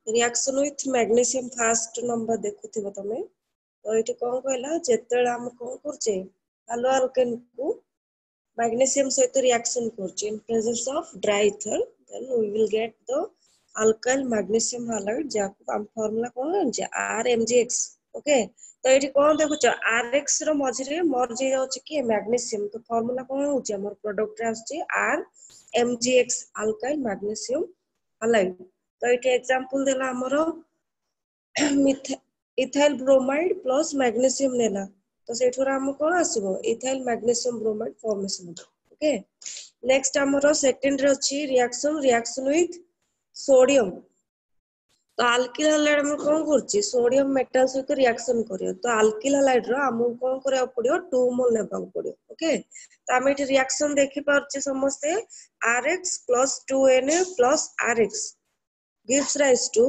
Reaction with magnesium first number देखुथिबो तमे तो एठी कोन कहला जेतेला हम कोन करचे हालो अल्केन को मैग्नीशियम सहित रिएक्शन करचे in presence of dry ether then we will get the alkyl magnesium halide जाको हम फार्मूला कोन जे RMgX ओके तो एठी कोन देखुछ RX रो मझरे मर जे जाउछ कि मैग्नीशियम तो फार्मूला कोन होछ हमर प्रोडक्ट रे आछे RMgX अल्काइल मैग्नीशियम हैलाइड तो एठी एग्जांपल देला हमरो इथाइल ब्रोमाइड प्लस मैग्नीशियम नेला तो सेठुरा हम कोन आसीबो ethyl magnesium bromide formation okay next हमरो सेकंड रे अछि रिएक्शन विथ सोडियम तो अल्किल हैलाइड हम कोन करछि सोडियम मेटल सहित रिएक्शन करियो तो अल्किल हैलाइड रो हम कोन करया पड़ियो 2 मोल नेबा पड़ियो ओके तो हम एठी रिएक्शन देखि पारछि समस्ते RX + 2Na + RX gives rise to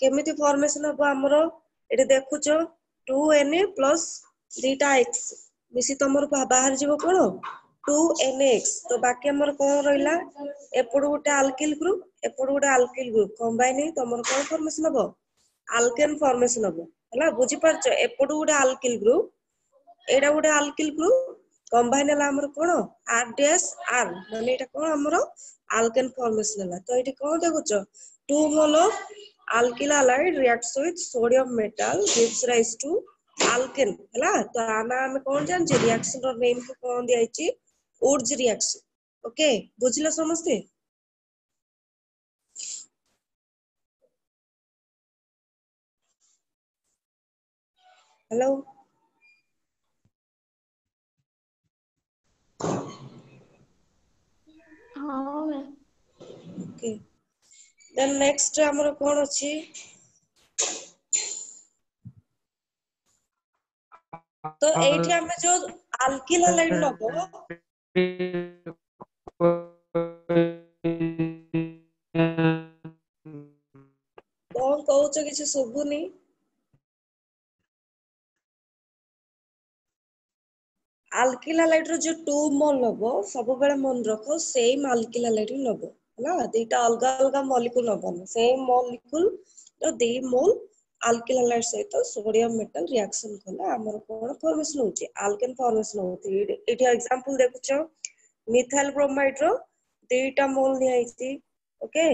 केमिति फॉर्मेशन हो हमरो एठी देखुचो 2Na + बीटा X मिसी तमर बाहर जीवो कोन 2NX तो बाकी हमर कोन रहिला एपड गुटे अल्किल ग्रुप एपड गुटे अल्किल ग्रुप कंबाइन हे तमर कोन फॉर्मेशन हो अल्केन फॉर्मेशन हो हला बुझी परछ एपड गुटे अल्किल ग्रुप एडा गुटे अल्किल ग्रुप कंबाइन हला हमर कोन R-R माने एटा कोन हमर अल्केन फॉर्मेशन हला तो एठी कोन देखुचो 2 mole of alkyl halide reacts with sodium metal gives rise to alkane हला तो आना हम कोन जान जे रिएक्शन रो नेम को कोन दिया छि वुड्स रिएक्शन ओके बुझिला समझते हेलो हां मैं ओके देन नेक्स्ट हमर कोन अछि तो एठी हम जो alkyl halide लबो कोन कहउछ किछ सुबुनी अल्किल हैलाइड रो जो 2 मोल लबो सब बेले मन रखो सेम अल्किल हैलाइड लबो हला देटा अलग अलग मॉलिक्यूल लबो सेम मॉलिक्यूल तो 2 मोल अल्किल हैलाइड सहित सोडियम मेटल रिएक्शन कला हमर कोन फॉर्मेशन होची अल्केन फॉर्मेशन होती एठी एग्जांपल देखुचो मिथाइल ब्रोमाइड रो 2टा मोल नियाइती ओके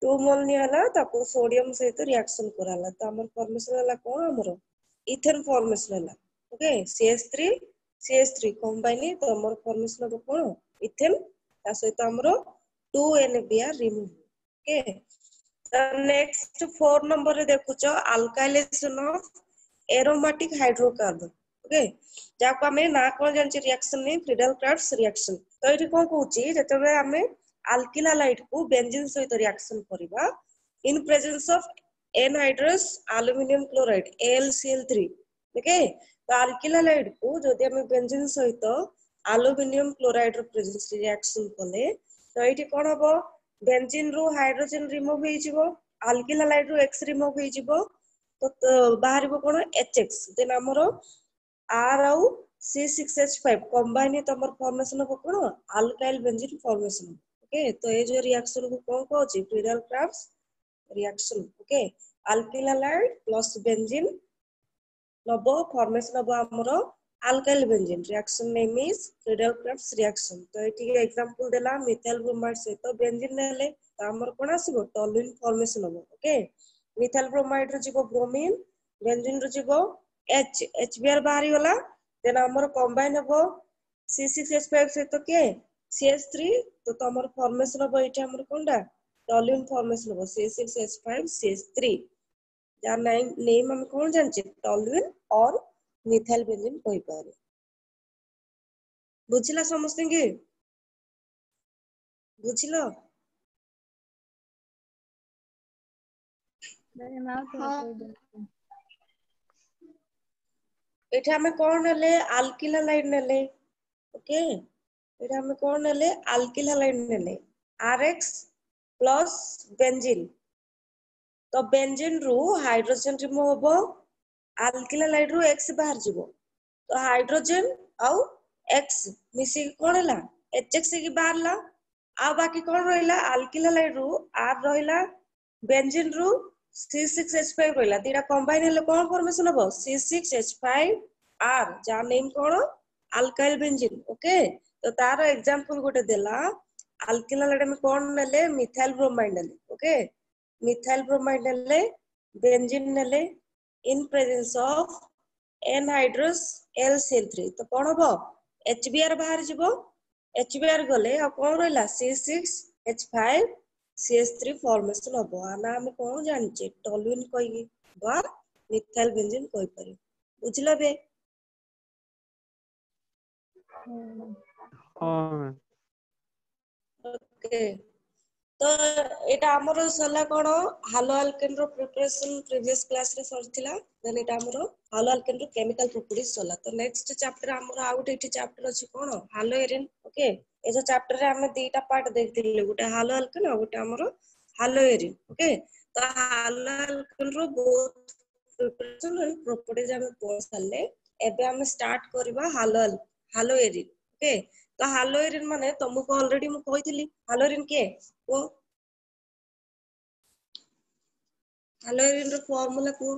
2 मोल नियाला ताको सोडियम सहित रिएक्शन कराला तो हमर फॉर्मेशन हला कोन हमर इथेन फॉर्मेशन हला ओके CH3 कंबाइन तो हमर फॉर्मेशन हो कोन इथेन ता सहित हमरो 2NBr remove okay next 4 number रे देखुचो alkylation of aromatic hydrocarbon okay जाको हमें ना कोन जानछि रिएक्शन ने फ्रीडल क्राफ्ट्स रिएक्शन तो एठी कोन कहूची जतबे हमें अल्किल हैलाइड को बेंजीन सहित रिएक्शन करिबा in presence of anhydrous aluminium chloride AlCl3 okay तो अल्किल हैलाइड को जदि हमें बेंजीन सहित एल्युमिनियम क्लोराइड रो प्रेजेंस रिएक्शन कले तो एठी कोन हबो बेंजीन रो हाइड्रोजन रिमूव होई जिवो अल्किल हैलाइड रो X रिमूव होई जिवो तो बाहरिबो कोन HX देन हमरो R आउ C6H5 कंबाइन तमर फॉर्मेशन हो कोन अल्काइल बेंजीन फॉर्मेशन ओके तो ए जो रिएक्शन को कोन कहउची Friedel Crafts reaction okay alkyl halide plus benzene नबो फॉर्मेशन of हमरो alkyl benzene reaction name is Friedel-Crafts reaction तो एठी एग्जांपल देला मिथाइल ब्रोमाइड से तो बेंजीन नेले तो हमर कोन आसीबो टॉलुइन फॉर्मेशन हो ओके मिथाइल ब्रोमाइड रो जीवो ब्रोमीन बेंजीन रो जीवो HBr बाहरी होला देन हमर कंबाइन हो C6H5 से तो के CH3 तो हमर फॉर्मेशन हो एठी हमर कोनडा टॉलुइन फॉर्मेशन हो C6H5 CH3 यार नेम हम कौन जानचे टॉलुइन और मिथाइल बेंजीन कहि पारे बुझिला समझते के बुझिलो एठा हमें कौन नेले अल्किल हैलाइड नेले ओके एठा हमें कौन नेले अल्किल हैलाइड नेले RX प्लस बेंजीन तो बेंजीन रू हाइड्रोजन रिमूव होबो अल्किल हैलाइड रू X बाहर जीवो तो हाइड्रोजन आउ X मिसी कोन हला HX की बाहरला आ बाकी कोन रहिला अल्किल हैलाइड रू R रहिला बेंजीन रू C6H5 रहला तीटा कंबाइन हेले कोन फॉर्मेशन हबो C6H5R जा नेम कोन अल्काइल बेंजीन ओके तो तार एग्जांपल गोटे देला अल्किल हाइड्राइड में कोन नेले मिथाइल ब्रोमाइड नेले ओके मिथाइल ब्रोमाइड नेले बेंजीन नेले इन प्रेजेंस ऑफ एनहाइड्रस LCl3 तो कोन हबो HBr बाहर जिवो HBr गले आ कोन रहला C6H5 CH3 फॉर्मेशन हबो आना हम कोन जानचे टॉलुइन कहि बा मिथाइल बेंजीन कहि पारे बुझला बे हां ओके तो एटा हमरो सला कोन हालो अल्केन रो प्रिपरेशन प्रीवियस क्लास रे सरथिला देन एटा हमरो हालो अल्केन रो केमिकल प्रॉपर्टीज सला तो नेक्स्ट चैप्टर हमरो आउट एठी चैप्टर अछि कोन हालो एरिन ओके ए जो चैप्टर रे हम दीटा पार्ट देखथिले गुटे हालो अल्केन आ गुटे हमरो हालो एरिन ओके तो हालो अल्केन रो बोथ प्रिपरेशन एंड प्रॉपर्टीज हम पढ साले एबे हम स्टार्ट करबा हालो एरिन ओके तो हालो एरिन माने तुमको ऑलरेडी मु कहितली हालो एरिन के ओ हालो एरिन रो फार्मूला को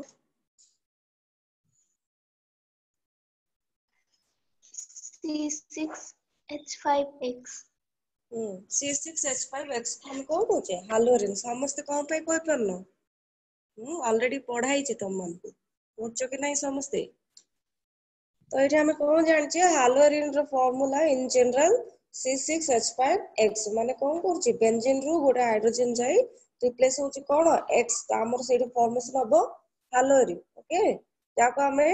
C6H5X C6H5X हम को कहचे हालो एरिन समस्त कोन पे कोइ परनो ऑलरेडी पढ़ाई छै तुम मन को पढ़छो कि नहीं समस्ते तो एठी हम कोन जानचे हालो एरिन रो फार्मूला इन जनरल C6H5X माने कोन करछि बेंजीन रो गोटे हाइड्रोजन जाई रिप्लेस होछि कोन X तो हमर सेठी फॉर्मेशन हबो हालो एरिन ओके जाको हमें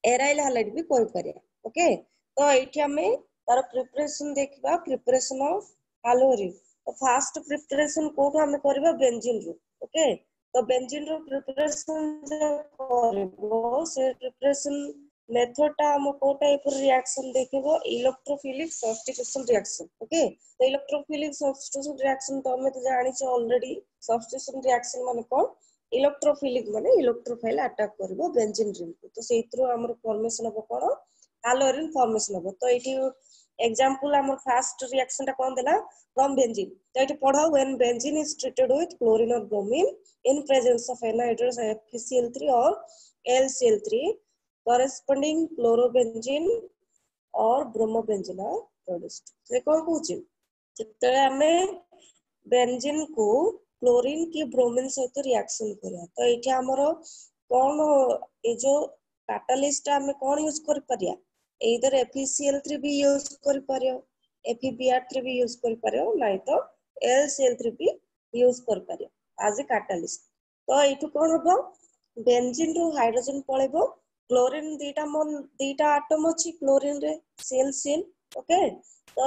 एराइल हालाइड भी कोइ परिया ओके तो एठी हमें तार प्रिपरेशन देखबा प्रिपरेशन ऑफ हालो एरिन तो फर्स्ट प्रिपरेशन कोठो हमें करबा बेंजीन रो ओके तो बेंजीन रो प्रिपरेशन जो करबो से प्रिपरेशन मेथड टा हम को टाइप रिएक्शन देखबो इलेक्ट्रोफिलिक सब्स्टिट्यूशन रिएक्शन ओके तो इलेक्ट्रोफिलिक सब्स्टिट्यूशन रिएक्शन तो हमें तो जानि छ ऑलरेडी सब्स्टिट्यूशन रिएक्शन माने कोन इलेक्ट्रोफिलिक माने इलेक्ट्रोफाइल अटैक करबो बेंजीन रिंग को तो सेइत्रो हमर फॉर्मेशन हो कोन हालो एरिन फॉर्मेशन हो तो एठी एग्जांपल हमर फर्स्ट रिएक्शन टा कोन देला फ्रॉम बेंजीन तो एठी पढाओ when benzene is treated with chlorine or bromine in presence of anhydrous FeCl3 or LCl3 corresponding chlorobenzene और bromobenzene are produced से कौन पूछे जितने हमें बेंजीन को क्लोरीन की ब्रोमीन सहित रिएक्शन करिया तो एठी हमरो कौन ए जो कैटलिस्ट हमें कौन यूज कर परिया इधर FeCl3 भी यूज कर परियो FeBr3 भी यूज कर परियो नहीं तो LCl3 भी यूज कर परियो एज ए कैटलिस्ट तो एठु कौन हबो बेंजीन रो हाइड्रोजन पळेबो क्लोरीन दीटा एटम अछि क्लोरीन रे Cl ओके तो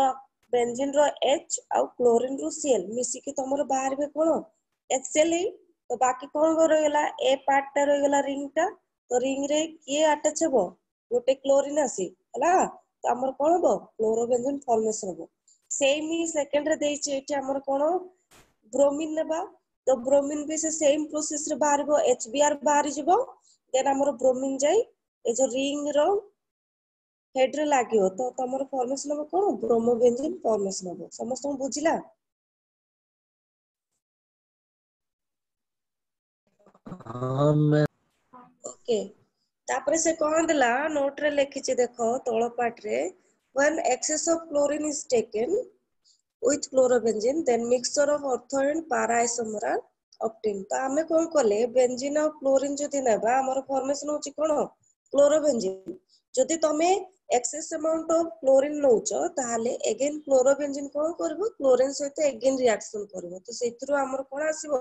बेंजीन रो H आ क्लोरीन रो Cl मिसी के तमरो बाहर बे कोन HCl तो बाकी कोन रह गेला ए पार्ट टा रह गेला रिंग टा तो रिंग रे के अटैच हेबो गोटे क्लोरीन आसी हला तो हमर कोन हबो क्लोरोबेंजीन फॉर्मेशन हबो सेम ही सेकंड रे देइ छै एठी हमर कोन ब्रोमीन नेबा तो ब्रोमीन भी से सेम प्रोसेस रे बाहरबो HBr बाहर जिवो देन हमर ब्रोमीन जाई ए जो रिंग रो हेड रे लागियो तो तमर फॉर्मेशन हो कोन ब्रोमोबेंजीन फॉर्मेशन हो समस्त बुझिला हां मैं ओके तापर से कोन देला नोट रे लिखि छै देखो तळ पार्ट रे when excess of chlorine is taken with chlorobenzene then mixture of ortho and para isomer are obtained तो हमें कोन कोले बेंजीन और क्लोरीन जदि नेबा हमर फॉर्मेशन होछि कोन क्लोरोबेंजीन जदि तमे एक्सेस अमाउंट ऑफ क्लोरीन नउछ ताहाले अगेन क्लोरोबेंजीन कोन करबो क्लोरीन सहित अगेन रिएक्शन करबो तो सेथरो हमर कोन आसीबो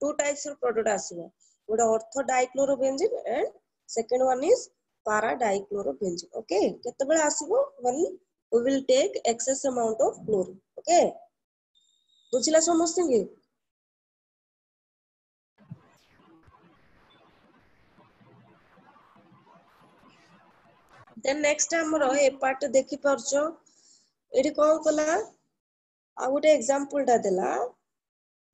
टू टाइप्स ऑफ प्रोडक्ट आसीबो गोटे ortho dichlorobenzene and second one is para dichlorobenzene okay केतेबेले आसीबो when we will take excess amount of chlorine okay बुझिला समस्त के then next हमरो ए पार्ट देखि परछो एठी कोन कला आ गोटे एग्जांपल टा देला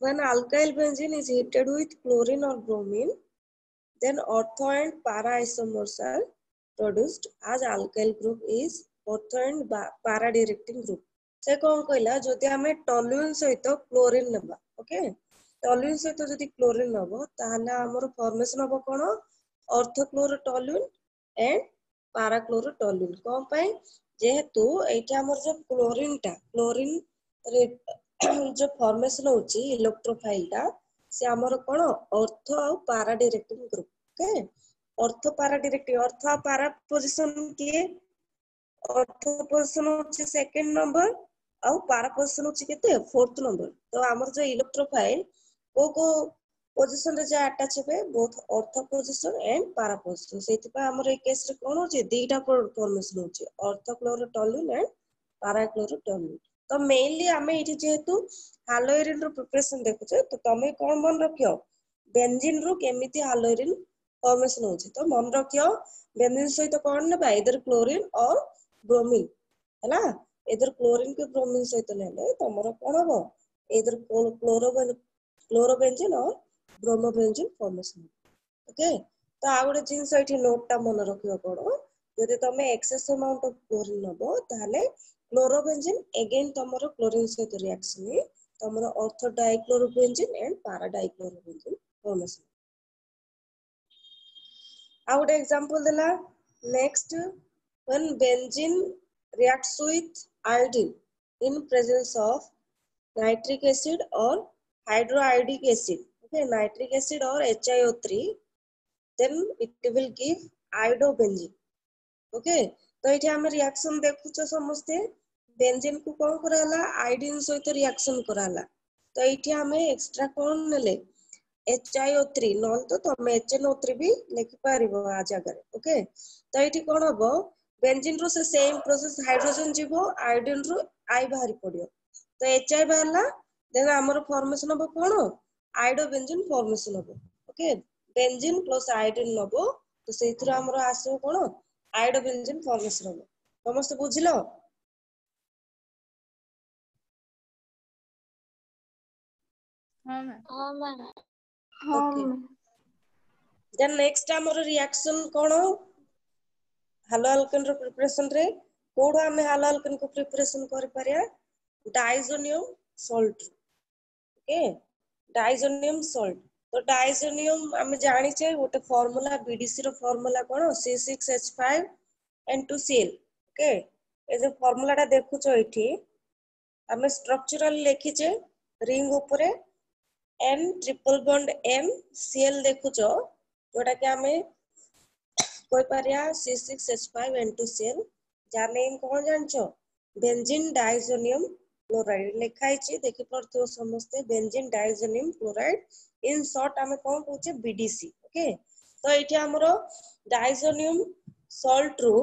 when alkyl benzene is heated with chlorine or bromine then ortho and para isomers are produced as alkyl group is ortho and para directing group से कोन कहला जदि हमें टॉलुइन सहित क्लोरीन नेबा ओके टॉल्यून सहित जदि क्लोरीन नब ताहले हमर फॉर्मेशन हबो कोन ऑर्थोक्लोरोटॉल्यून एंड पाराक्लोरोटॉल्यून कोन पय जेहेतु एटा हमर जो क्लोरीन रे जो फॉर्मेशन होची इलेक्ट्रोफाइल टा से हमर कोन ऑर्थो और पारा डायरेक्टिंग ग्रुप ओके ऑर्थो पारा डायरेक्टिंग ऑर्थो पारा पोजीशन किए ऑर्थो पोजीशन होची सेकंड नंबर और पारा पोजीशन होची केते फोर्थ नंबर तो हमर जो इलेक्ट्रोफाइल को पोजीशन रे जा अटैच हेबे बोथ ऑर्थो पोजीशन एंड पारा पोजीशन सेति पा हमर ए केस रे कोन होची दुईटा फॉर्मेशन होची ऑर्थोक्लोरोटॉल्यून एंड पाराक्लोरोटॉल्यून तो मेनली हमें इठी जेहेतु हालोइरिन रो प्रिपरेशन देखुचे तो तमे कोन मन रखियो बेंजीन रो केमिति हालोइरिन फॉर्मेशन होची तो मन रखियो बेंजीन सहित कोन नेबा इधर क्लोरीन और ब्रोमीन हैला इधर क्लोरीन के ब्रोमीन सहित लेले तमरो कोन हबो इधर क्लोरोबेंजीन और ब्रोमोबेंजीन फॉर्मेशन ओके तो आ गोटे जिंस एठी नोट टा मन रखियो कोन जदि तमे एक्सेस अमाउंट ऑफ क्लोरीन नबो ताले क्लोरोबेंजीन अगेन तमरो क्लोरीन सहित रिएक्शन में तमरो ortho dichlorobenzene and para dichlorobenzene formation आ गोटे एग्जांपल देला next when benzene reacts with iodine in presence of nitric acid or hydroiodic acid okay nitric acid or HiO3 then it will give iodobenzene okay तो एठी हम reaction देखुछ समस्ते benzene को कोन कराला iodine सहित रिएक्शन कराला तो एठी हम एक्स्ट्रा कोन नेले HiO3 नॉन तो तमे HNO3 भी लिखि पारिबो आ जगह ओके तो एठी कोन हबो बेंजीन रो से सेम प्रोसेस हाइड्रोजन जीवो आयोडीन रो आई बाहरी पडियो तो HI बाहरला देन हमर फॉर्मेशन हबो कोन आयोडोबेंजीन फॉर्मेशन हबो ओके बेंजीन प्लस आयोडीन नबो तो सेथिरो हमर आसो कोन आयोडोबेंजीन फॉर्मेशन हबो समस्त बुझिलो हाँ मैम हाँ मैम ओके देन नेक्स्ट हमर रिएक्शन कोन हालो अल्केन रो प्रिपरेशन रे कोड हमें हालो अल्केन को प्रिपरेशन कर परिया diazonium salt okay diazonium salt तो डाइजोनियम हम जानि छे गोटे फार्मूला बीडीसी रो फार्मूला कोन C6H5 N2Cl ओके ए जो फार्मूला टा देखु छ एठी हमें स्ट्रक्चरल लिखि छे रिंग ऊपरे N triple bond M Cl देखु छ जोटा कि हमें कोइ पारिया C6H5 N2Cl जार नेम कोन जानछो बेंजीन डाइजोनियम क्लोराइड लिखाई छी देखि परथो समस्ते benzene diazonium chloride in short हमें कोन कहूचे बीडीसी ओके तो एठी हमरो डाइजोनियम सॉल्ट रू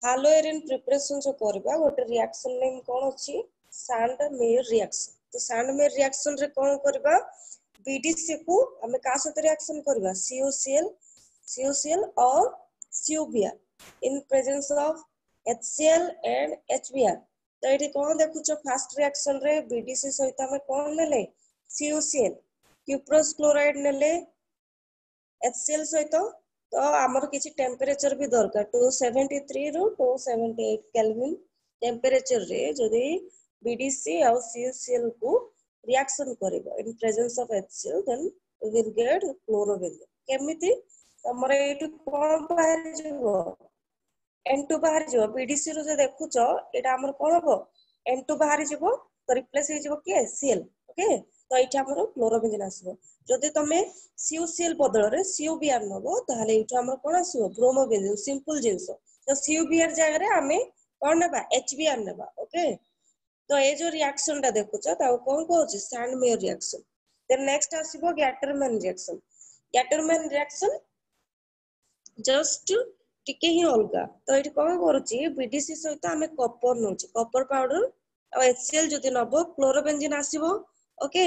हालोइरिन प्रिपरेशन जो करबा गोटे रिएक्शन नेम कोन अछि सैंड-मेयर रिएक्शन तो सैंड-मेयर रिएक्शन रे कोन करबा बीडीसी को हमें का साथ रिएक्शन करबा CuCl or CuBr in presence of HCl and HBr तो एठी कोन देखु छ फर्स्ट रिएक्शन रे बीडीसी सहित हमें कोन नेले CuCl क्यूप्रोस क्लोराइड नेले HCl सहित तो हमर किछि टेंपरेचर भी दरकार 273 रो 278 केल्विन टेंपरेचर रे जदी बीडीसी और CuCl को रिएक्शन करिवो in presence of HCl then we will get chlorobenzene केमिति तमरे एटु कोन बाहर जेबो N2 बाहर जेबो बीडीसी रो जे देखु छ एटा हमर कोन हबो N2 बाहर जेबो तो रिप्लेस हे जेबो के Cl ओके तो एटा हमर क्लोरोबेंजीन आसबो जदी तमे CuCl बदल रे CuBr नबो ताले एटा हमर कोन आसबो ब्रोमोबेंजीन सिंपल जिंसो तो CuBr जगह रे हमें कोन नेबा HBr नेबा ओके तो ए जो रिएक्शन टा देखु छ ता कोन कहउछि सैंड-मेयर रिएक्शन देन नेक्स्ट आसीबो गैटरमैन रिएक्शन जस्ट टिके ही अलगा तो एठी कोन करूची बीडीसी सहित हमें कॉपर नोची कॉपर पाउडर और HCl जदी नबो क्लोरोबेंजीन आसीबो ओके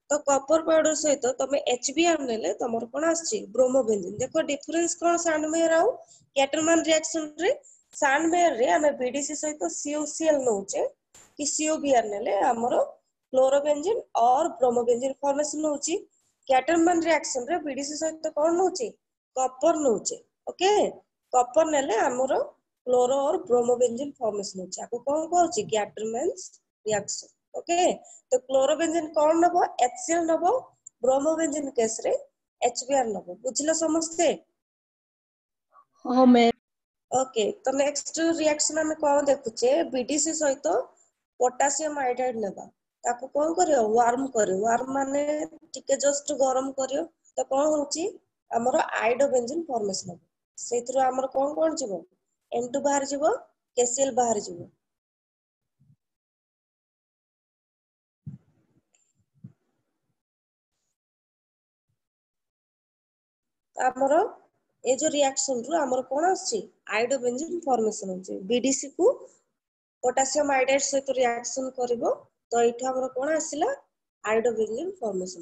तो कॉपर पाउडर सहित तमे HBr नेले तमर कोन आछि ब्रोमोबेंजीन देखो डिफरेंस कोन सैंड-मेयर और गैटरमैन रिएक्शन रे सैंड-मेयर रे हमें बीडीसी सहित CuCl नोचे कि CuBr नेले हमरो क्लोरोबेंजीन और ब्रोमोबेंजीन फॉर्मेशन होची गैटरमैन रिएक्शन रे बीडीसी सहित कोन नोची कॉपर नोचे ओके कॉपर नेले हमरो क्लोरो और ब्रोमोबेंजीन फॉर्मेशन होची आको कोन कहउची गैटरमैन रिएक्शन ओके तो क्लोरोबेंजीन कौन नबो HCl नबो ब्रोमोबेंजीन केस रे HBr नबो बुझिलो समस्ते हाँ मैम ओके तो नेक्स्ट रिएक्शन हमें कौन देखुचे बीडीसी सहित पोटासियम आयोडाइड नेबा ताको कौन करियो वार्म करियो वार्म माने टिके जस्ट गरम करियो तो कौन होची हमरो आयोडोबेंजीन फॉर्मेशन हो सेथरो हमरो कौन जीवो N2 बाहर जीवो KCl बाहर जीवो हमरो ए जो रिएक्शन रु हमरो कोन आछि आयोडोबेंजीन फॉर्मेशन होछि बीडीसी को पोटासियम आयोडाइड सहित रिएक्शन करबो तो एठा हमरो कोन आसिला आयोडोबेंजीन फॉर्मेशन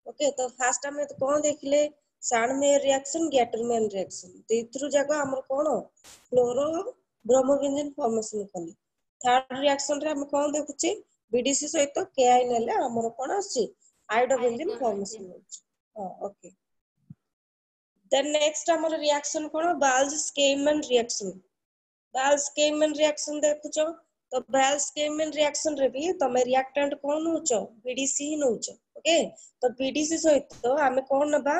ओके तो फास्ट हम कोन देखले सानमेयर रिएक्शन गैटरमैन रिएक्शन तेथरु जागा हमरो कोन फ्लोरो ब्रोमोबेंजीन फॉर्मेशन कले थर्ड रिएक्शन रे हम कोन देखुछि बीडीसी सहित केआई नेले हमरो कोन आछि आयोडोबेंजीन फॉर्मेशन होछि हां ओके then next हमर रिएक्शन कोन बाल्ज-स्केमन रिएक्शन बाल्ज-स्केमन रिएक्शन देखुछो तो बाल्ज-स्केमन रिएक्शन रे भी तमे रिएक्टेंट कोन होचो बीडीसी ही नोचो ओके तो बीडीसी सहित तो हमें कोन नबा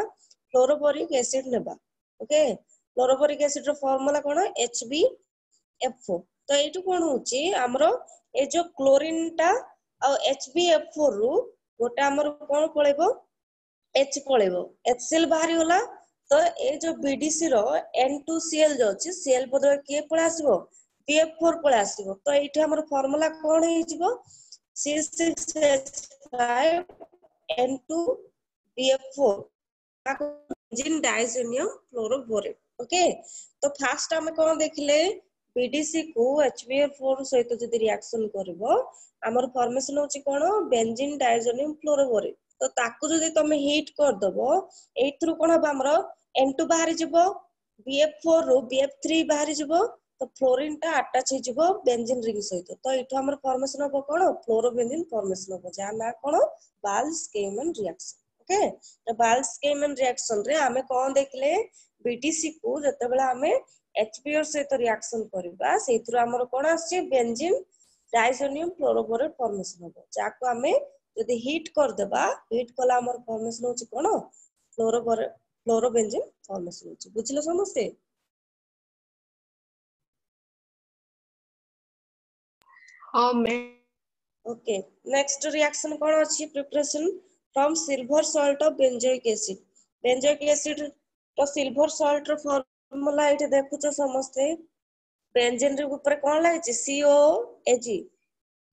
फ्लोरोबोरिक एसिड नबा ओके फ्लोरोबोरिक एसिड रो फार्मूला कोन HbF4 तो एटु कोन होची हमरो ए जो क्लोरीन टा आ HbF4 रु गोटा हमर कोन पळेबो H पळेबो HCl बाहरी होला तो ए जो बीडीसी रो N2Cl जो अछि Cl बदल के पळे आसीबो BF4 पळे आसीबो तो एठी हमर फार्मूला कोन हे जिवो C6H5N2BF4 ताको बेंजीन डाइसोनियम फ्लोरोबोरेट ओके तो फास्ट हम कोन देखले बीडीसी को HbF4 सहित जदी रिएक्शन करबो हमर फॉर्मेशन होची कोन बेंजीन डाइसोनियम फ्लोरोबोरेट तो ताकू जदी तमे हीट कर दबो एथरु कोन हबा हमरो N2 बाहर जिवो BF4 रो BF3 बाहर जिवो तो फ्लोरीन टा अटैच हे जिवो बेंजीन रिंग सहित तो एठो हमर फॉर्मेशन हो कोन फ्लोरोबेंजीन फॉर्मेशन हो जा ना कोन बाल्ज-स्केमन रिएक्शन ओके तो बाल्ज-स्केमन रिएक्शन रे हमें कोन देखले बीडीसी को जते बेला हमें HBr सहित रिएक्शन करबा सेथरु हमर कोन आछि बेंजीन डाइसोनियम फ्लोरोबोरेट फॉर्मेशन हो जाको हमें यदि हीट कर देबा हीट कला हमर फॉर्मेशन होछि कोन फ्लोरोबेंजीन फॉर्मेशन होछि बुझिलो समस्ते हाँ मैम ओके नेक्स्ट रिएक्शन कोन अछि preparation from silver salt of benzoic acid तो सिल्वर सॉल्ट रो फार्मूला एठी देखुछो समस्ते बेंजीन रे ऊपर कोन लागिछि COAG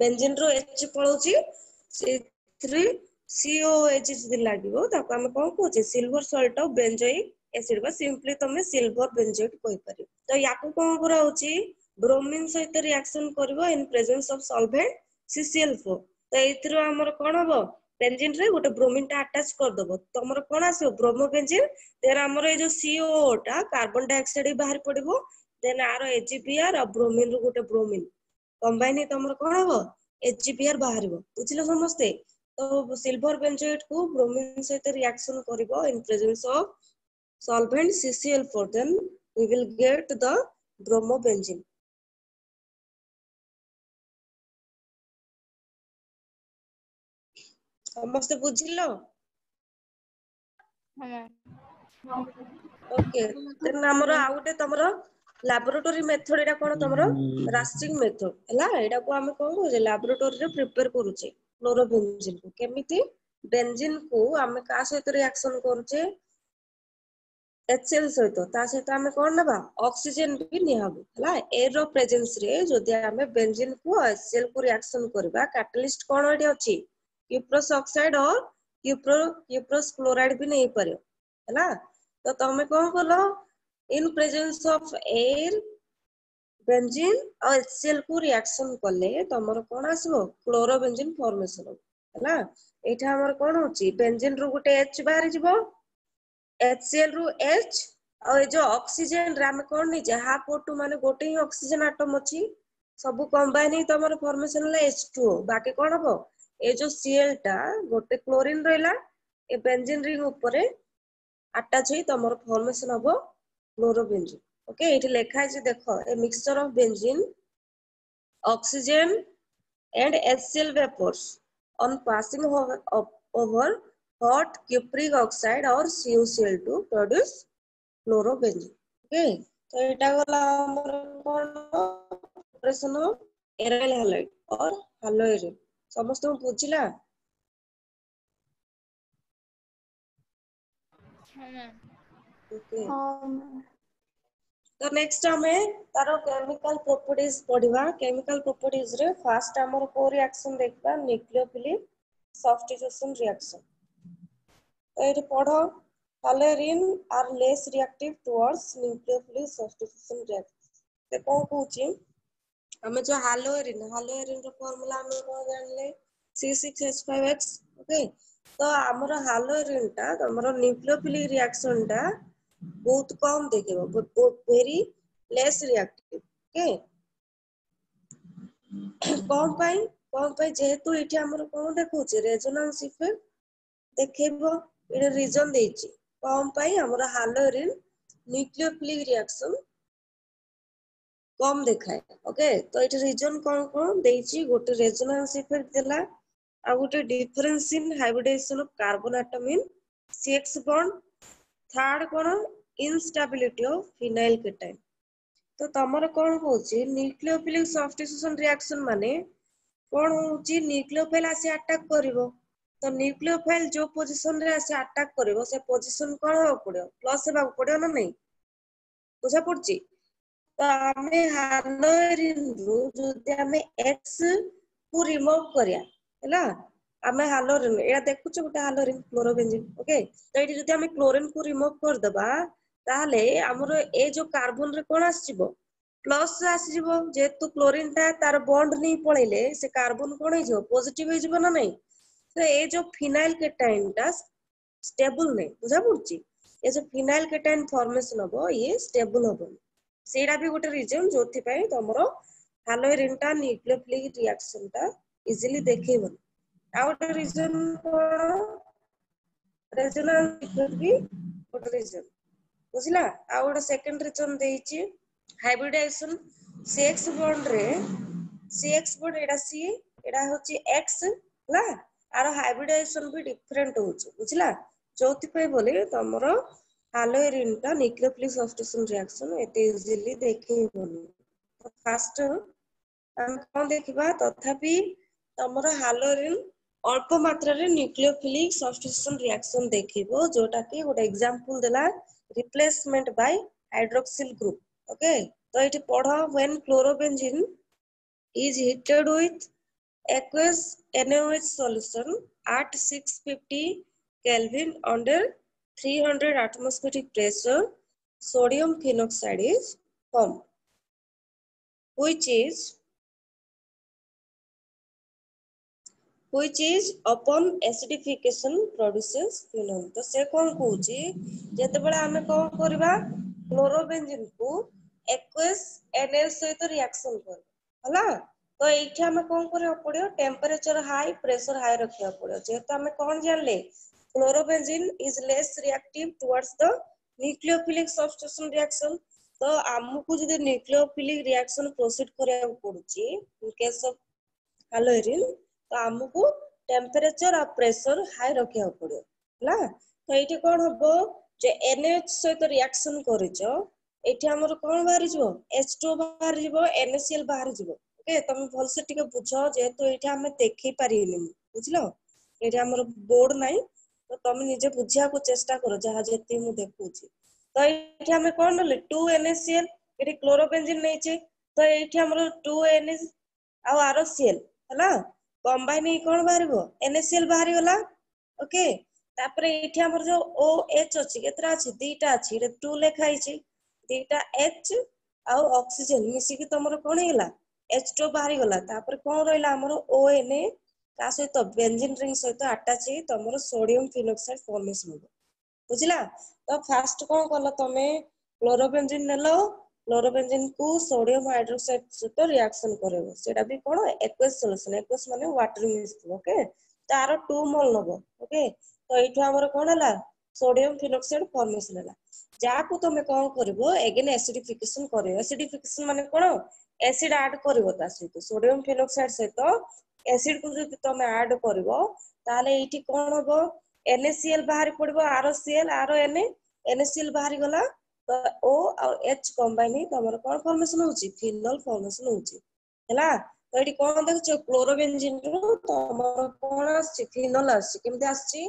बेंजीन रो H पळौछि C3 COAG जदि लागिवो ताको हम कोन कहूछि silver salt of benzoic acid बा सिंपली तमे सिल्वर बेंजोइट कहि पारि तो याकू कोन करा होछि ब्रोमीन सहित रिएक्शन करबो इन प्रेजेंस ऑफ सॉल्वेंट CCl4 तो एथरो हमर कोन हबो बेंजीन रे गोटे ब्रोमीन टा अटैच कर दबो तो हमर कोन आसो ब्रोमोबेंजीन देर हमर ए जो CO टा कार्बन डाइऑक्साइड बाहर पड़िबो देन आरो HBr और ब्रोमीन रो गोटे ब्रोमीन कंबाइन हे तमर कोन हबो HBr बाहरबो बुझिलो समस्ते तो सिल्वर बेंजोइट को ब्रोमीन सहित रिएक्शन करबो इन presence of solvent CCl4 then we will get the bromobenzene समस्त बुझिलो ओके देन हमरो आउटे तमरो लैबोरेटरी मेथड एटा कोन तमरो रास्टिंग मेथड हला एटा को हम कोन करू लैबोरेटरी रे प्रिपेयर करूचे क्लोरोबेंजीन को केमिति बेंजीन को हम का सहित रिएक्शन करूचे HCl सहित ता सहित हम कोन नबा ऑक्सीजन भी निहाबो हला एयर रो प्रेजेंस रे जदि हम बेंजीन को HCl को रिएक्शन करबा कैटलिस्ट कोन एटी अछि क्यूप्रस ऑक्साइड और क्यूप्रस क्लोराइड भी नहीं पारे हला तो तमे कोन करलो इन प्रेजेंस ऑफ एयर बेंजीन और HCl को रिएक्शन करले तमर कोन आसबो क्लोरोबेंजीन फॉर्मेशन हो हला एठा हमर कोन होची बेंजीन रो गुटे H बाहर जिवो HCl रो H और ए जो ऑक्सीजन रे हम कोन नि जे हाफ O2 माने गोटे ही ऑक्सीजन एटम अछि सब कंबाइन ही तमर फॉर्मेशन ला H2O बाकी कोन हबो ए जो Cl टा गोटे क्लोरीन रहला ए बेंजीन रिंग ऊपर अटैच है तमर फॉर्मेशन हबो क्लोरोबेंजीन ओके इट लिखा है देखो a mixture of benzene oxygen and HCl vapors on passing over hot cupric oxide or CuCl to produce chlorobenzene. Okay, so এটা গলা আমার কোন preparation of aryl halide or haloarin. ସମସ୍ତ ବୁଝିଲା? हाँ मैम। Okay. ma'am. तो नेक्स्ट हमें तारो chemical properties पढ़िबा chemical properties रे फर्स्ट हमर को रिएक्शन देखबा न्यूक्लियोफिलिक सब्स्टिट्यूशन रिएक्शन तो एठी पढ़ो haloarene are less reactive towards nucleophilic substitution reaction ते कोन कहूची हमें जो हालोरिन रो फार्मूला हम को जानले C6H5X ओके तो हमर हालोरिन ता हमर न्यूक्लियोफिलिक रिएक्शन ता बहुत कम देखिबो वेरी लेस रिएक्टिव ओके कम पाई जेहेतु इठी हमर कोन देखौची रेजोनेंस इफेक्ट देखैबो इडे रीजन देछि कम पाई हमर हालोरिन न्यूक्लियोफिलिक रिएक्शन कम देखाय ओके तो इठी रीजन कोन देछि गोटे रेजोनेंस इफेक्ट देला आ गोटे difference in hybridization of carbon atom in CX bond third कोन instability of phenyl cation तो तमर कोन होची न्यूक्लियोफिलिक सब्स्टिट्यूशन रिएक्शन माने कोन होची न्यूक्लियोफाइल आसी अटैक करिवो तो न्यूक्लियोफाइल जो पोजीशन रे आसी अटैक करिवो से पोजीशन कोन हो पड़ियो प्लस हेबा पड़ियो ना नहीं बुझा पड़ची तो हमें हालोरिन रु जदि हमें x को रिमूव करिया हैला हमें हालोरिन एया देखुछ गोटे हालोरिन क्लोरोबेंजीन ओके तो एठी जदि हमें क्लोरीन को रिमूव कर दबा ताहले हमरो ए जो कार्बन रे कोन आसीबो प्लस आसीबो जेतु क्लोरीन ता तार बॉन्ड नहीं पळेले से कार्बन कोन हे जो पॉजिटिव हे जबो ना नहीं तो ए जो फिनाइल केटाइन ता स्टेबल नहीं बुझा पड़ची ए जो फिनाइल केटाइन फॉर्मेशन होबो ये स्टेबल होबो सेडा भी गोटे रीजन जोथि पई तमरो हालोरिन ता न्यूक्लियोफिलिक रिएक्शन ता इजीली देखैबो आ गोटे रीजन रेजोनेंस इफेक्ट भी गोटे रीजन बुझला आ गोटे सेकंड रीजन देछि हाइब्रिडाइजेशन CX बॉन्ड रे CX बॉन्ड एडा C एडा होची X ला आरो हाइब्रिडाइजेशन भी डिफरेंट होची बुझला जोथि पई बोले तमरो हालोरिन ता न्यूक्लियोफिलिक सब्स्टिट्यूशन रिएक्शन एते इजीली देखैबोनी फास्ट हम कोन देखिबा तथापि तमरो हालोरिन अल्प मात्रा रे न्यूक्लियोफिलिक सब्स्टिट्यूशन रिएक्शन देखिबो जोटा कि गोटे एग्जांपल देला replacement by hydroxyl group okay तो एठी पढो when chlorobenzene is heated with aqueous NaOH solution at 650 Kelvin under 300 atmospheric pressure sodium phenoxide is formed which is upon acidification produces phenol तो से कोन कहूची जेते बेला हमें कोन करबा क्लोरोबेंजीन को aqueous NaOH सहित रिएक्शन कर हला तो एठी हमें कोन करे पड़ियो टेंपरेचर हाई प्रेशर हाई रखिया पड़ियो जेतो हमें कोन जानले chlorobenzene is less reactive towards the nucleophilic substitution reaction तो हमकु जदि न्यूक्लियोफिलिक रिएक्शन प्रोसीड करिया पड़ुची इन केस ऑफ हालोरिन तो हमकु टेंपरेचर और प्रेशर हाई रखिया पड़ियो हला तो एठी कोन हबो जे NaOH सहित रिएक्शन करिचो एठी हमर कोन बाहर जिवो H2 बाहर जिवो NaCl बाहर जिवो ओके तुम भल से टिके बुझो जेतो एठी हमें देखै पारिनी बुझलो एठी हमर बोर्ड नाही तो तुम निजे बुझिया को चेष्टा करो जहा जेती मु देखुची तो एठी हमें कोन ले 2 NaCl एठी क्लोरोबेंजीन नै छै तो एठी हमर 2 Na आ आरो Cl हला कंबाइन कोन बाहरबो NaCl बाहरी गला ओके तापर एठी हमर जो OH अछि केतरा अछि दीटा अछि रे 2 लेखाइ छै दीटा H आ ऑक्सीजन मिसी कि तमरो कोन हेला H2 बाहरी गला तापर कोन रहला हमर ONA का सहित बेंजीन रिंग सहित अटैच हे तमरो सोडियम फिनॉक्साइड फॉर्मेशन हो बुझला तो फास्ट कोन कलो तमे क्लोरोबेंजीन नेलो क्लोरोबेंजीन को सोडियम हाइड्रोक्साइड सहित रिएक्शन करेबो सेटा भी कोन एक्वस सॉल्यूशन एक्वस माने वाटर मिक्स ओके तारो 2 मोल नबो ओके तो एठो हमर कोन हला सोडियम फिनोक्साइड फॉर्मेशन है जाको तुम कौन करिवो एगेन एसिडिफिकेशन करिवो एसिडिफिकेशन माने कोन एसिड ऐड करिवो ता सहित सोडियम फिनोक्साइड सहित एसिड को जदि तुम ऐड करिवो ताले एठी कोन होबो NaCl बाहर पड़बो RCl RN NaCl बाहर गला तो O और H कंबाइन ही तमर कोन फॉर्मेशन होची फिनोल फॉर्मेशन होची हैला तो एठी कोन देखछो क्लोरोबेंजीन रो तमर कोन आछि फिनोल आछि केमते आछि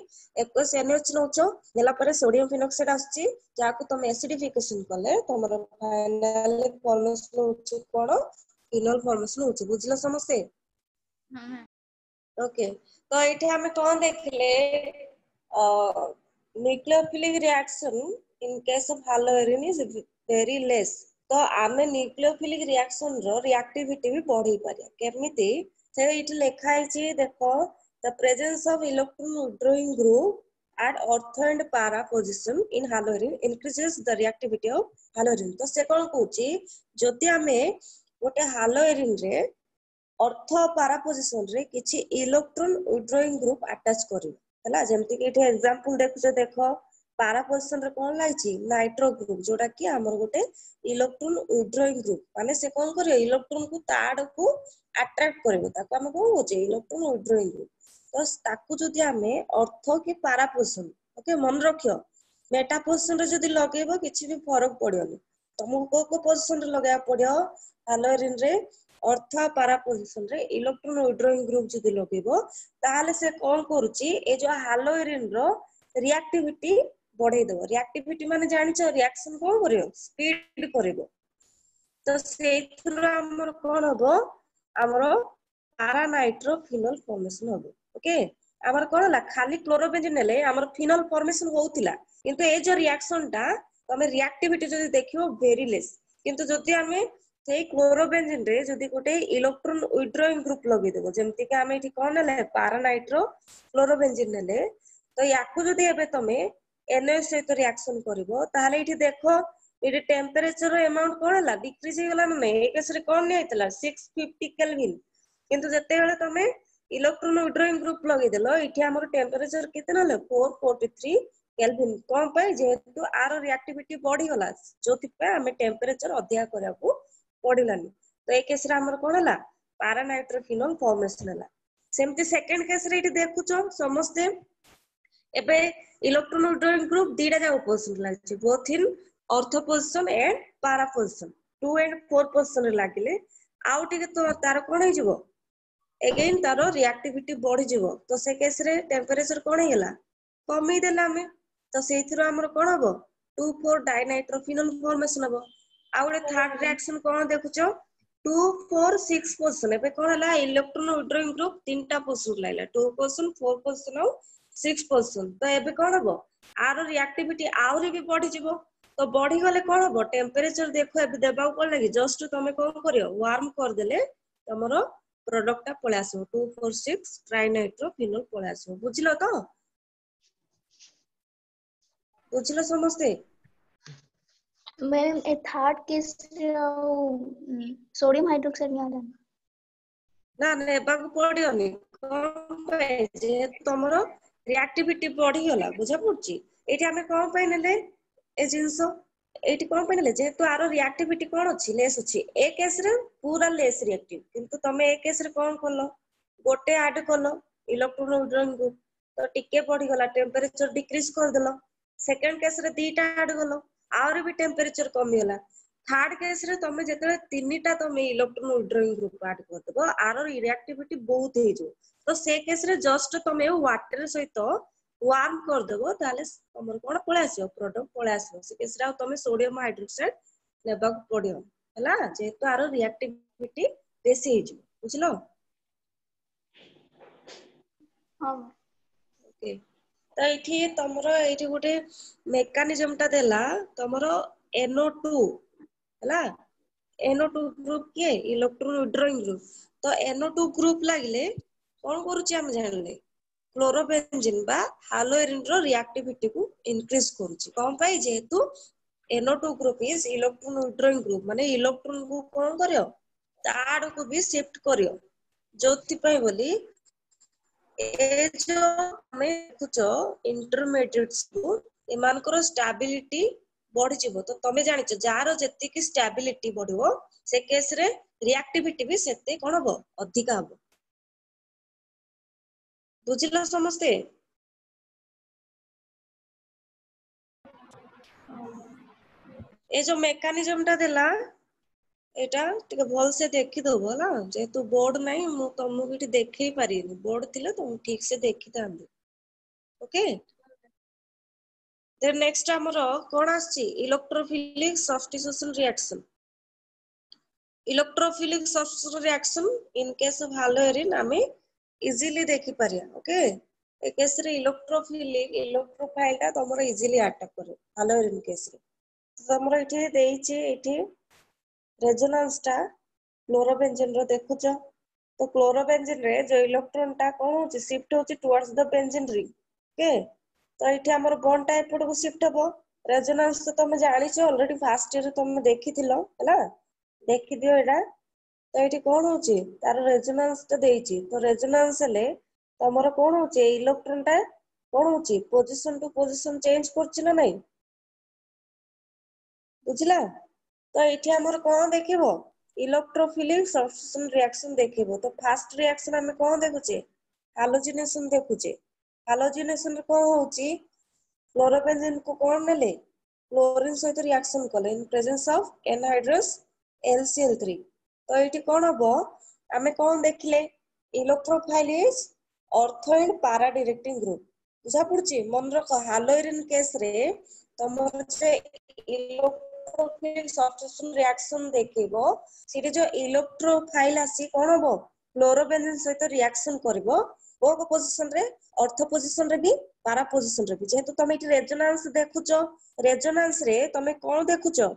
21 NH नउचो नेला परे सोडियम फिनोक्साइड आछि जाको तुम एसिडिफिकेशन करले तमर फाइनल फॉर्मेशन होची कोन फिनोल फॉर्मेशन होची बुझलो समझे हाँ मैम ओके तो एठी हमें कोन देखले nucleophilic reaction in case of haloarene is very less तो आमे न्यूक्लियोफिलिक रिएक्शन रो रिएक्टिविटी भी बढ़ी पारे केमिति से इट लिखा है देखो the presence of electron withdrawing group at ortho and para position in halogen increases the reactivity of halogen तो से कोन कहूची जति आमे गोटे हालोएरिन रे ऑर्थो para position रे किछि इलेक्ट्रॉन विथड्रॉइंग ग्रुप अटैच करियो हला जेमति कि एठे एग्जांपल देखुछे देखो para position रे कोन लाइछि नाइट्रो ग्रुप जोटा कि हमर गोटे इलेक्ट्रॉन विथड्रॉइंग ग्रुप माने से कोन करियो इलेक्ट्रॉन को ताड़ को अट्रैक्ट करियो ताको हम कोन होचे इलेक्ट्रॉन विथड्रॉइंग ग्रुप तो ताकू जदि आमे ऑर्थो की para position ओके मन रखियो मेटा पोजिशन रे जदि लगेबो किछि भी फरक पड़ियोनी तुमको को पोजिशन रे लगाया पड़ियो हालोएरिन रे ऑर्थो para पोजिशन रे इलेक्ट्रॉन विथड्रॉइंग ग्रुप जदि लगेबो ताहाले से कोन करूची ए जो हालोएरिन रो रिएक्टिविटी बढ़ाई देबो रिएक्टिविटी माने जानिचो रिएक्शन कोन करियो स्पीड करिवो तो सेथुर हमर कोन हबो हमरो para नाइट्रो फिनोल फॉर्मेशन हबो ओके हमर कोन ला खाली क्लोरोबेंजीन नेले हमर फिनोल फॉर्मेशन होउतिला किंतु ए जो रिएक्शन टा तमे रिएक्टिविटी जदि देखियो वेरी लेस किंतु जदि हमें सेई क्लोरोबेंजीन रे जदि गोटे इलेक्ट्रॉन विथड्रॉइंग ग्रुप लगे देबो जेमति कि हमें एठी कोन नेले para नाइट्रो क्लोरोबेंजीन नेले तो याकू जदि एबे तमे NaOH सहित रिएक्शन करिवो ताहाले एठी देखो एठी टेंपरेचर अमाउंट कोन हला डिक्रीज हे गला नै ए केस रे कोन नै आइतला 650 केल्विन किंतु जते बेले तमे इलेक्ट्रॉन विथड्रॉइंग ग्रुप लगे देलो इठी हमर टेंपरेचर केते नले 443 केल्विन कोन पय जेतु आरो रिएक्टिविटी बढ़ी गला जोति पे हमें टेंपरेचर अधिया करा को पडिलानी तो ए केस रे हमर कोन हला para नाइट्रोफिनोल फॉर्मेशन हला सेमति सेकंड केस रे इठी देखुचो समस्ते एबे इलेक्ट्रॉन विथड्रॉइंग ग्रुप दीटा जा पोजिशन लागछि both in ortho position and para position 2 and 4 position लागिले आउ टिके तो तार कोन हे जिवो अगेन तारो रिएक्टिविटी बढ़ी जिवो तो से केस रे टेंपरेचर कोन हेला कमी देला हमें तो सेथिरो हमर कोन हबो 2,4 डाइनाइट्रोफिनोल फॉर्मेशन हबो आउडे थर्ड रिएक्शन कोन देखुचो 2,4,6 पोजिशन एबे कोन हला इलेक्ट्रॉन विथड्रॉइंग ग्रुप तीनटा पोजिशन लाइला 2 पोजिशन 4 पोजिशन और 6 पोजिशन तो एबे कोन हबो आरो रिएक्टिविटी आउरी भी बढ़ी जिवो तो बढ़ी गले कोन हबो टेंपरेचर देखो एबे देबा कोन लागी जस्ट तमे कोन करियो वार्म कर देले तमरो प्रोडक्ट ता पळे आसो 2,4,6 ट्राइनाइट्रोफिनोल पळे आसो बुझिलो तो बुझिलो समझते मैम ए थर्ड केस सोडियम हाइड्रोक्साइड नहीं आला ना नेबा को पड़ियोनी कोन पे जे तमरो रिएक्टिविटी बढ़ी गला बुझा पड़ची एठी हमें कोन पे नेले ए जिंसो एठी कोन पे नेले जे तो आरो रिएक्टिविटी कोन अछि लेस अछि ए केस रे पूरा लेस रिएक्टिव किंतु तमे ए केस रे कोन करलो गोटे ऐड करलो इलेक्ट्रॉन विथड्रॉइंग ग्रुप तो टिके बढ़ी गला टेंपरेचर डिक्रीज कर देलो सेकंड केस रे दीटा ऐड करलो आरो भी टेंपरेचर कमी होला थर्ड केस रे तमे जेतले तीनटा तमे इलेक्ट्रॉन विथड्रॉइंग ग्रुप ऐड कर देबो आरो रिएक्टिविटी बहुत हे जो तो से केस रे जस्ट तमे वाटर सहित वार्म कर देबो ताले तमर कोन पळे आसीयो प्रोडक्ट पळे आसीयो से केस रे तमे सोडियम हाइड्रोक्साइड लेबा पड़ियो हला जेतो आरो रिएक्टिविटी बेसी हे जो बुझलो हां ओके तो एठी तमरो एठी गोटे मेकानिज्म ता देला तमरो NO2 हला NO2 ग्रुप के इलेक्ट्रॉन विथड्रॉइंग ग्रुप तो NO2 ग्रुप लागिले कोन करूची हम जानले क्लोरोबेंजीन बा हालोएरिन रो रिएक्टिविटी को इंक्रीज करूची कोन पाई जेतु NO2 group is electron withdrawing group माने इलेक्ट्रॉन को कोन करियो ताड़ को भी शिफ्ट करियो जोति पाई बोली ए जो हमें कुछ इंटरमीडिएट्स को एमानकर स्टेबिलिटी बढ़ी जिवो तो तमे जानिଛ जार जेतिकी स्टेबिलिटी बढ़िवो से केस रे रिएक्टिविटी भी सेते कोन हबो अधिका हबो बुझिलो समस्ते ए जो मेकानिज्म टा देला एटा टिके भल से देखि दबो हला जेतु बोर्ड नाही मु तमु बिटी देखै पारिनी बोर्ड थिले तुम ठीक से देखि तांदी ओके देन नेक्स्ट हमरो कोन आछि electrophilic substitution reaction electrophilic substitution reaction in case of haloarene आमे इजीली देखि पारिया ओके ए केस रे इलेक्ट्रोफिलिक इलेक्ट्रोफाइल ता तमरो इजीली अटैक करे हालोएरिन केस रे तमरो इठी देइछि इठी रेजोनेंस टा क्लोरोबेंजीन रो देखुछ तो क्लोरोबेंजीन रे जो इलेक्ट्रॉन टा कोन होछि शिफ्ट होछि towards the benzene ring okay तो इठी हमर बॉन्ड टा एपड को शिफ्ट हबो रेजोनेंस तो तुम जानिछ ऑलरेडी फर्स्ट ईयर तुम देखिथिलो हला देखि दियो एडा तो एठी कोन होछि तार रेजोनेंस टा देइछि तो रेजोनेंस ले तमरो कोन होछि इलेक्ट्रॉन टा कोन होछि पोजीशन टू पोजीशन चेंज करछि ना नहीं बुझला तो एठी हमर कोन देखिबो इलेक्ट्रोफिलिक सब्स्टिट्यूशन रिएक्शन देखिबो तो फर्स्ट रिएक्शन हमें कोन देखुचे हालोजिनेशन देखुचे हालोजिनेशन रे कोन होछि क्लोरोबेंजीन को कोन नेले क्लोरीन सहित रिएक्शन कले इन प्रेजेंस ऑफ एनहाइड्रस LCl3 तो एठी कोन हबो हमें कोन देखले electrophile is ortho and para directing group बुझा पड़छि मन रखो हालोएरिन केस रे तमर जे इलेक्ट्रोफिलिक सब्स्टिट्यूशन रिएक्शन देखिबो सिरे जो इलेक्ट्रोफाइल आसी कोन हबो क्लोरोबेंजीन सहित रिएक्शन करबो ओ पोजीशन रे ऑर्थो पोजीशन रे भी पैरा पोजीशन रे भी जेहेतु तमे इठी रेजोनेंस देखुचो रेजोनेंस रे तमे कोन देखुचो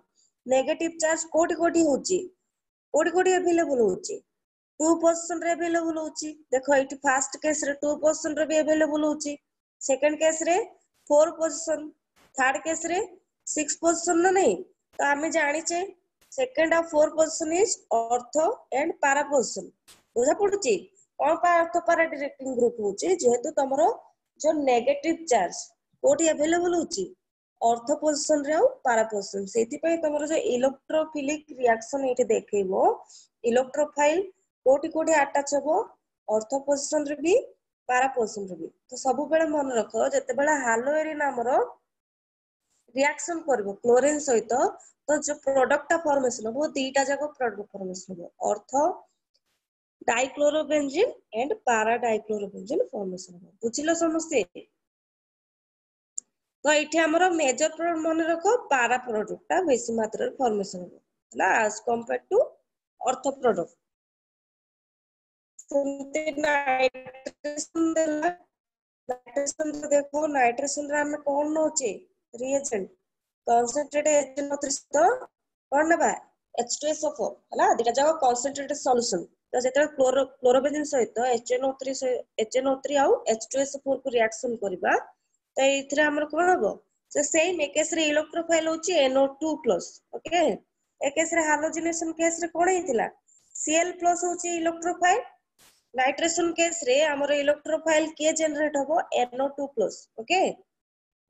नेगेटिव चार्ज कोठी कोठी होची कोठी कोठी अवेलेबल होची 2% रे अवेलेबल होची देखो एठी फर्स्ट केस रे 2% रे भी अवेलेबल होची सेकंड केस रे 4% थर्ड केस रे 6% ना नहीं तो हमें जानिचे सेकंड और 4% is ortho and para position बुझा पड़ुची कोन पा ऑर्थो पैरा डायरेक्टिंग ग्रुप होची जेहेतु तमरो जो नेगेटिव चार्ज कोठी अवेलेबल होची ऑर्थो पोजीशन रे और पैरा पोजीशन सेति पय तमरो जो इलेक्ट्रोफिलिक रिएक्शन एठी देखैबो इलेक्ट्रोफाइल कोठी कोठी अटैच होबो ऑर्थो पोजीशन रे भी पैरा पोजीशन रे भी तो सब बेले मन रखो जते बेले हालोएरिन हमरो रिएक्शन करबो क्लोरीन सहित तो जो प्रोडक्ट टा फॉर्मेशन हो दीटा जाको प्रोडक्ट फॉर्मेशन हो ortho dichlorobenzene and para dichlorobenzene formation हो बुझिलो समस्ते तो एठी हमरो मेजर प्रोडक्ट मन रखो पैरा प्रोडक्ट टा बेसी मात्रा रे फॉर्मेशन हो हला as compared to ortho product सुनते नाइट्रेशन देला नाइट्रेशन देखो नाइट्रेशन रे हम कोन नोचे रिएजेंट concentrated HNO3 तो कोन नेबा H2SO4 हला दिटा जाको concentrated solution तो जेते क्लोरोबेंजीन सहित HNO3 आउ H2SO4 को रिएक्शन करबा तो एथरे हमर कोन हबो से सेम केस रे इलेक्ट्रोफाइल होची NO2+ ओके ए केस रे हालोजिनेशन केस रे कोन हेतिला Cl+ होची इलेक्ट्रोफाइल नाइट्रेशन केस रे हमर इलेक्ट्रोफाइल के जनरेट हबो NO2+ okay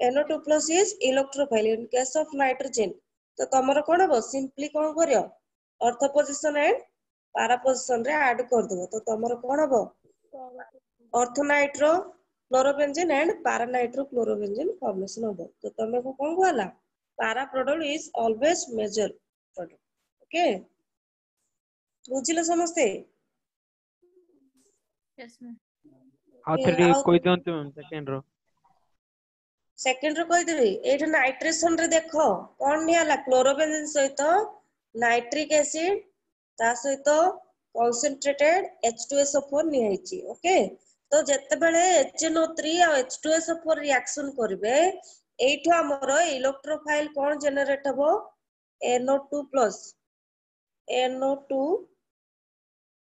NO2+ is electrophile in case of nitrogen तो तमरो कोन हबो सिंपली कोन करियो ortho position and para position रे ऐड कर देबो तो तमरो कोन हबो ortho nitro chlorobenzene and para nitro chlorobenzene formation हबो तो तमे को कोन कहला para product is always major product okay बुझिलो समस्ते यस मैम आथरी कोइ दियंतु मैम सेकंड रो कहि देबी एठ नाइट्रेशन रे देखो कोन नियाला क्लोरोबेंजीन सहित नाइट्रिक एसिड ता सहित concentrated H2SO4 नियाइची ओके तो जत्ते बेले HNO3 और H2SO4 रिएक्शन करबे एठो हमरो इलेक्ट्रोफाइल कोन जनरेट हबो NO2+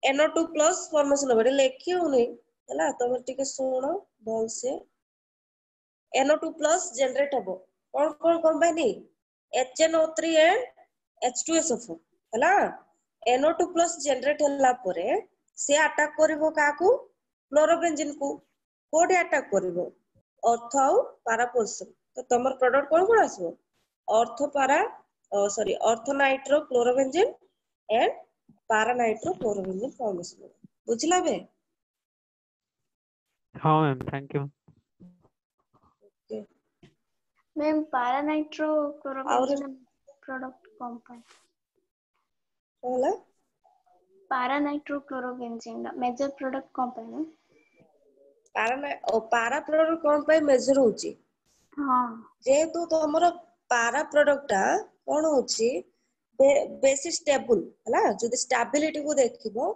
NO2+ फॉर्मेशन हबे लेखियो नै हला तमे टिके सुनो बोल से NO2+ जनरेट हबो कोन कोन कंबाइनी HNO3 एंड H2SO4 हला NO2+ जनरेट हला परे से अटैक करबो काकू क्लोरोबेंजीन को कोडी अटैक करबो ऑर्थो पैरा पोजीशन तो तमर प्रोडक्ट कौन आसो ortho nitro chlorobenzene and para nitro chlorobenzene formation बुझला बे हाँ ma'am thank you ma'am para nitro और क्लोरोबेंजीन प्रोडक्ट कंपाउंड होला para nitro chlorobenzene major product compound para product कौन पे मेजर होची हाँ जेहेतु तमर पारा प्रोडक्टटा कौन होची बेसी स्टेबल हला जदि स्टेबिलिटी को देखिबो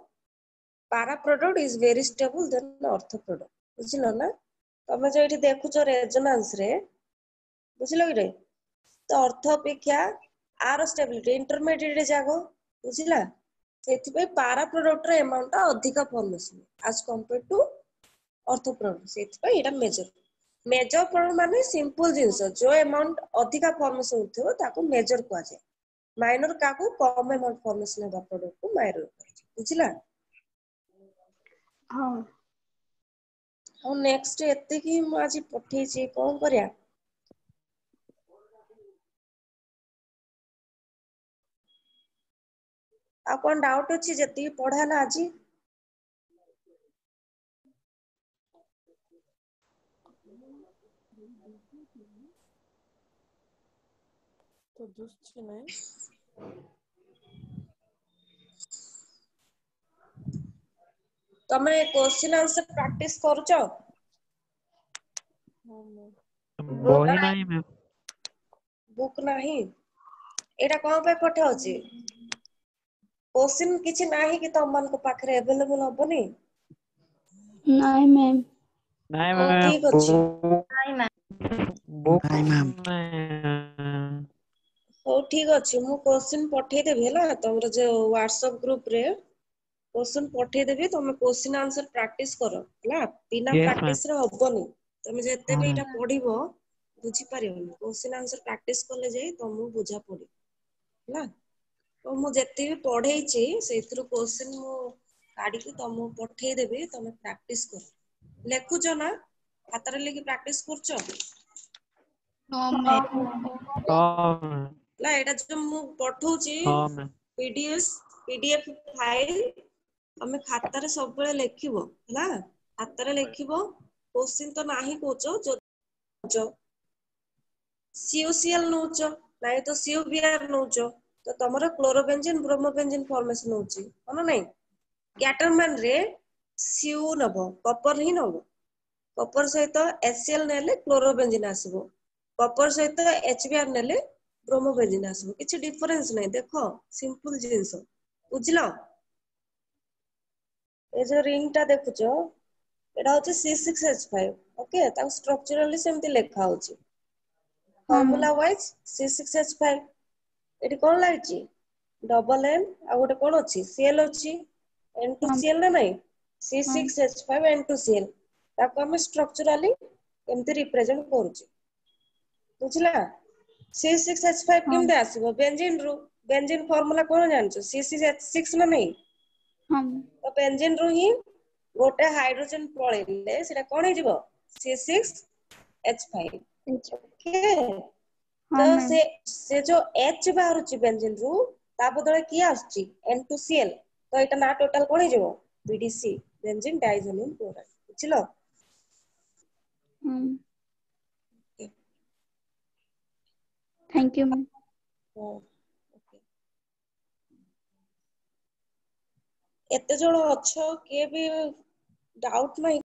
para product is very stable then ortho product बुझिलो ना तमे जे एठी देखुचो रेजोनेंस रे बुझिलो कि रे तो अर्थ अपेक्षा आर स्टेबिलिटी इंटरमीडिएट जागो बुझिला सेति पे पारा प्रोडक्ट रे अमाउंट अधिक formation as compared to ortho product सेति पे एटा मेजर प्रोडक्ट माने सिंपल जिंस जो अमाउंट अधिक फॉर्मेशन होथो ताको मेजर कुआ जाय माइनर काको कम अमाउंट फॉर्मेशन हेबा प्रोडक्ट को माइनर बुझिला हाँ और नेक्स्ट एते की मु आज पठे छी कोन करिया आ कोन डाउट अछि जति पढाला आज तो दुष्ट नहीं तमे क्वेश्चन आंसर प्रैक्टिस करूचो बही नहीं मैम बुक नहीं एटा कोन पे पठा होची क्वेश्चन किछि नाही कि तम मन को पाखरे अवेलेबल होबनी नहीं मैम नहीं ओ मैम ठीक अछि बुक ओ ठीक अछि मु क्वेश्चन पठे देबे हला तमरो जे व्हाट्सएप ग्रुप रे क्वेश्चन पठे देबे तमे क्वेश्चन आंसर प्रैक्टिस करो हला बिना यस मैम प्रैक्टिस रे होबनी तमे जते हाँ भी मैम एटा पढिबो बुझी पारिबनी क्वेश्चन आंसर प्रैक्टिस करले जाई तमु बुझा पड़ी हला तो मु जते भी पढेइची सेथुरु क्वेश्चन मु काढी के तमु पठे देबे तमे प्रैक्टिस करो लेखुचो ना खातारे लेखि प्रैक्टिस करचो हाँ मैम हाँ मैम ला एटा जो मु पठौची हाँ मैम पीडीएफ फाइल तमे खातारे सब बेले लेखिबो हला खातारे लेखिबो क्वेश्चन तो नाही कोचो जो CuCl नोचो नाही तो CuBr नोचो तो तमरो क्लोरोबेंजीन ब्रोमोबेंजीन फॉर्मेशन होची मानो नाही कैटरमैन रे Cu नबो कॉपर ही नबो कॉपर सहित HCl नेले क्लोरोबेंजीन आसीबो कॉपर सहित HBr नेले ब्रोमोबेंजीन आसीबो किछि डिफरेंस नाही देखो सिंपल जिंस बुझलो ए जो रिंग ता देखुचो एटा होची C6H5 ओके ता स्ट्रक्चरली सेमति लेखा होची हाँ मैम फॉर्मूला वाइज C6H5 एटी कोन लागिची डबल N आ गोटे कोन अछि Cl अछि हाँ N2Cl ना नाही हाँ C6H5 N2Cl ताको हम स्ट्रक्चरली एमति रिप्रेजेंट करूची बुझला C6H5 हाँ केमते आसीबो बेंजीन रु बेंजीन फार्मूला कोन जानछो C6H6 ना नाही हाँ तो बेंजीन रु ही गोटे हाइड्रोजन पळेले सेटा कोन हे जिवो C6H5 ओके हाँ तो मैम से जो H बाहरुची बेंजीन रु ता बदले की आछी N2Cl तो एटा ना टोटल कोन हे जिवो BDC बेंजीन डाइजोनियम क्लोराइड बुझिलो थैंक यू मैम ओके एते जण अछो के भी डाउट नाही